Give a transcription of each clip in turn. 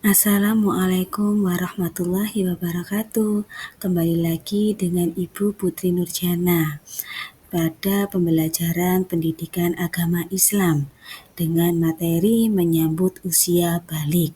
Assalamualaikum warahmatullahi wabarakatuh. Kembali lagi dengan Ibu Putri Nurjana pada pembelajaran pendidikan agama Islam dengan materi menyambut usia balik.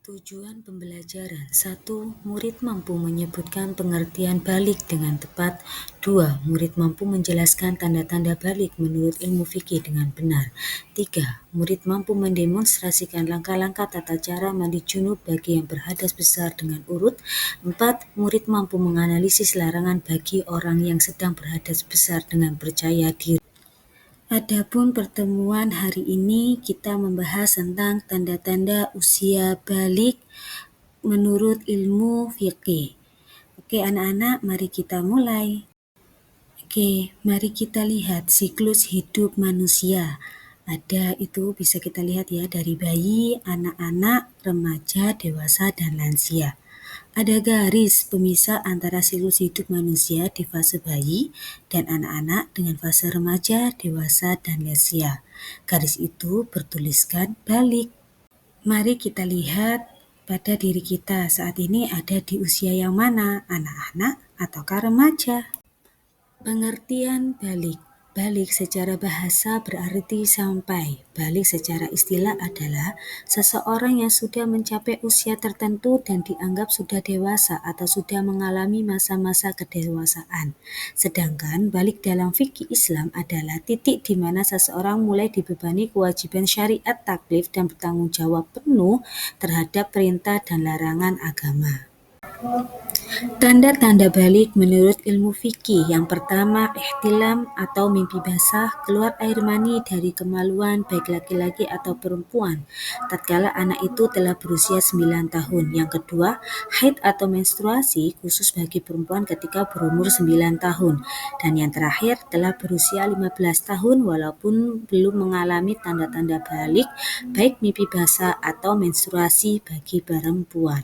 Tujuan pembelajaran 1. Murid mampu menyebutkan pengertian balik dengan tepat. 2. Murid mampu menjelaskan tanda-tanda balik menurut ilmu fikih dengan benar. 3. Murid mampu mendemonstrasikan langkah-langkah tata cara mandi junub bagi yang berhadas besar dengan urut. 4. Murid mampu menganalisis larangan bagi orang yang sedang berhadas besar dengan percaya diri. Adapun pertemuan hari ini kita membahas tentang tanda-tanda usia balik menurut ilmu fikih. Oke anak-anak, mari kita mulai. Oke, mari kita lihat siklus hidup manusia. Ada itu bisa kita lihat ya dari bayi, anak-anak, remaja, dewasa, dan lansia. Ada garis pemisah antara siklus hidup manusia di fase bayi dan anak-anak dengan fase remaja, dewasa, dan lansia. Garis itu bertuliskan balik. Mari kita lihat pada diri kita saat ini ada di usia yang mana, anak-anak ataukah remaja. Pengertian balik. Balik secara bahasa berarti sampai. Balik secara istilah adalah seseorang yang sudah mencapai usia tertentu dan dianggap sudah dewasa atau sudah mengalami masa-masa kedewasaan. Sedangkan balik dalam fikih Islam adalah titik di mana seseorang mulai dibebani kewajiban syariat taklif dan bertanggung jawab penuh terhadap perintah dan larangan agama. Tanda-tanda balik menurut ilmu fikih. Yang pertama, ihtilam atau mimpi basah, keluar air mani dari kemaluan baik laki-laki atau perempuan tatkala anak itu telah berusia 9 tahun. Yang kedua, haid atau menstruasi khusus bagi perempuan ketika berumur 9 tahun. Dan yang terakhir, telah berusia 15 tahun walaupun belum mengalami tanda-tanda balik baik mimpi basah atau menstruasi bagi perempuan.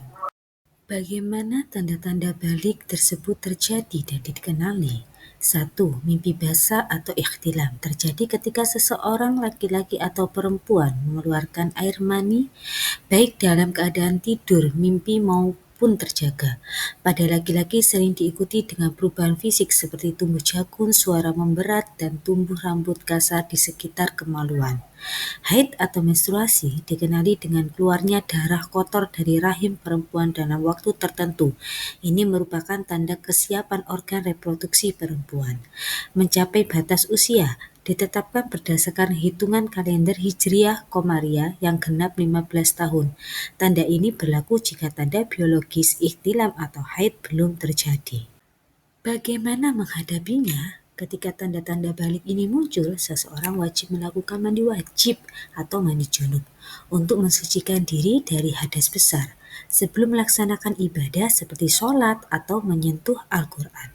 Bagaimana tanda-tanda balik tersebut terjadi dan dikenali? 1. Mimpi basah atau ikhtilam terjadi ketika seseorang laki-laki atau perempuan mengeluarkan air mani baik dalam keadaan tidur, mimpi maupun terjaga. Pada laki-laki sering diikuti dengan perubahan fisik seperti tumbuh jakun, suara memberat, dan tumbuh rambut kasar di sekitar kemaluan. Haid atau menstruasi dikenali dengan keluarnya darah kotor dari rahim perempuan dalam waktu tertentu. Ini merupakan tanda kesiapan organ reproduksi perempuan. Mencapai batas usia ditetapkan berdasarkan hitungan kalender Hijriah Komariah yang genap 15 tahun. Tanda ini berlaku jika tanda biologis ihtilam atau haid belum terjadi. Bagaimana menghadapinya? Ketika tanda-tanda balik ini muncul, seseorang wajib melakukan mandi wajib atau mandi junub untuk mensucikan diri dari hadas besar sebelum melaksanakan ibadah seperti sholat atau menyentuh Al-Quran.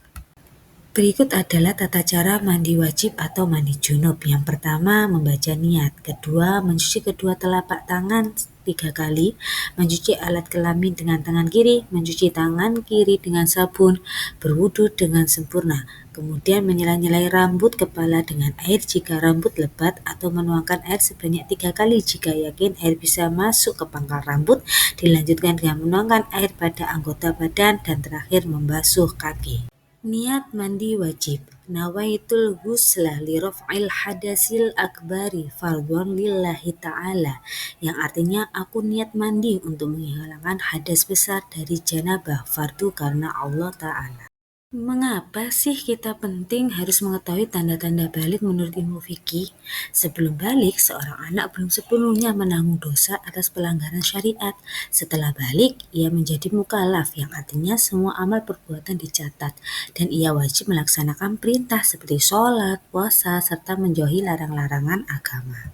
Berikut adalah tata cara mandi wajib atau mandi junub. Yang pertama, membaca niat. Kedua, mencuci kedua telapak tangan 3 kali, mencuci alat kelamin dengan tangan kiri, mencuci tangan kiri dengan sabun, berwudu dengan sempurna. Kemudian menyela-nyelai rambut kepala dengan air jika rambut lebat atau menuangkan air sebanyak 3 kali jika yakin air bisa masuk ke pangkal rambut. Dilanjutkan dengan menuangkan air pada anggota badan dan terakhir membasuh kaki. Niat mandi wajib. Nawaitul ghusla li raf'il hadasil akbari fardhon lillahi ta'ala, yang artinya aku niat mandi untuk menghilangkan hadas besar dari janabah, fardu karena Allah Ta'ala. Mengapa sih kita penting harus mengetahui tanda-tanda balik menurut ilmu fikih? Sebelum balik, seorang anak belum sepenuhnya menanggung dosa atas pelanggaran syariat. Setelah balik, ia menjadi mukallaf, yang artinya semua amal perbuatan dicatat, dan ia wajib melaksanakan perintah seperti sholat, puasa, serta menjauhi larang-larangan agama.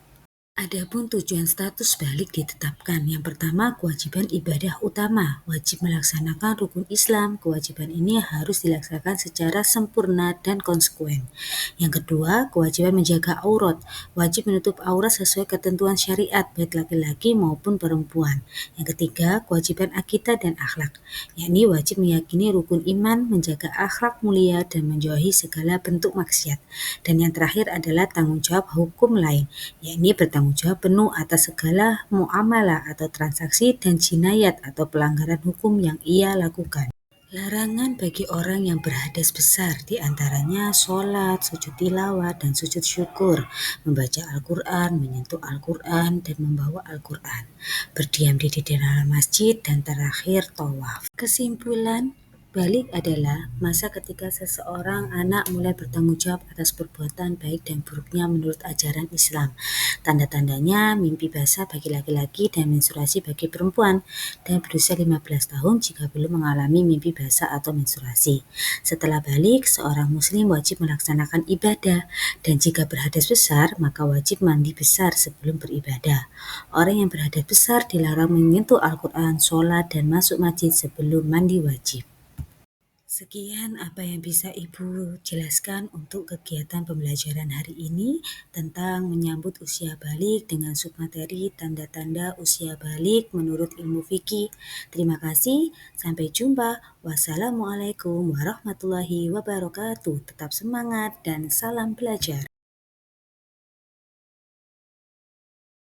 Adapun tujuan status balik ditetapkan. Yang pertama, kewajiban ibadah utama, wajib melaksanakan rukun Islam. Kewajiban ini harus dilaksanakan secara sempurna dan konsekuen. Yang kedua, kewajiban menjaga aurat, wajib menutup aurat sesuai ketentuan syariat baik laki-laki maupun perempuan. Yang ketiga, kewajiban akidah dan akhlak, yakni wajib meyakini rukun iman, menjaga akhlak mulia dan menjauhi segala bentuk maksiat. Dan yang terakhir adalah tanggung jawab hukum lain, yakni bertanggung bertanggung jawab penuh atas segala muamalah atau transaksi dan jinayat atau pelanggaran hukum yang ia lakukan. Larangan bagi orang yang berhadas besar, di antaranya sholat, sujud tilawah, dan sujud syukur, membaca Al-Quran, menyentuh Al-Quran, dan membawa Al-Quran, berdiam diri di dalam masjid, dan terakhir tawaf. Kesimpulan, balik adalah masa ketika seseorang anak mulai bertanggung jawab atas perbuatan baik dan buruknya menurut ajaran Islam. Tanda-tandanya mimpi basah bagi laki-laki dan menstruasi bagi perempuan, dan berusia 15 tahun jika belum mengalami mimpi basah atau menstruasi. Setelah balik, seorang muslim wajib melaksanakan ibadah, dan jika berhadas besar, maka wajib mandi besar sebelum beribadah. Orang yang berhadas besar dilarang menyentuh Al-Quran, sholat, dan masuk masjid sebelum mandi wajib. Sekian apa yang bisa Ibu jelaskan untuk kegiatan pembelajaran hari ini tentang menyambut usia balik dengan submateri tanda-tanda usia balik menurut ilmu fikih. Terima kasih, sampai jumpa. Wassalamualaikum warahmatullahi wabarakatuh. Tetap semangat dan salam belajar.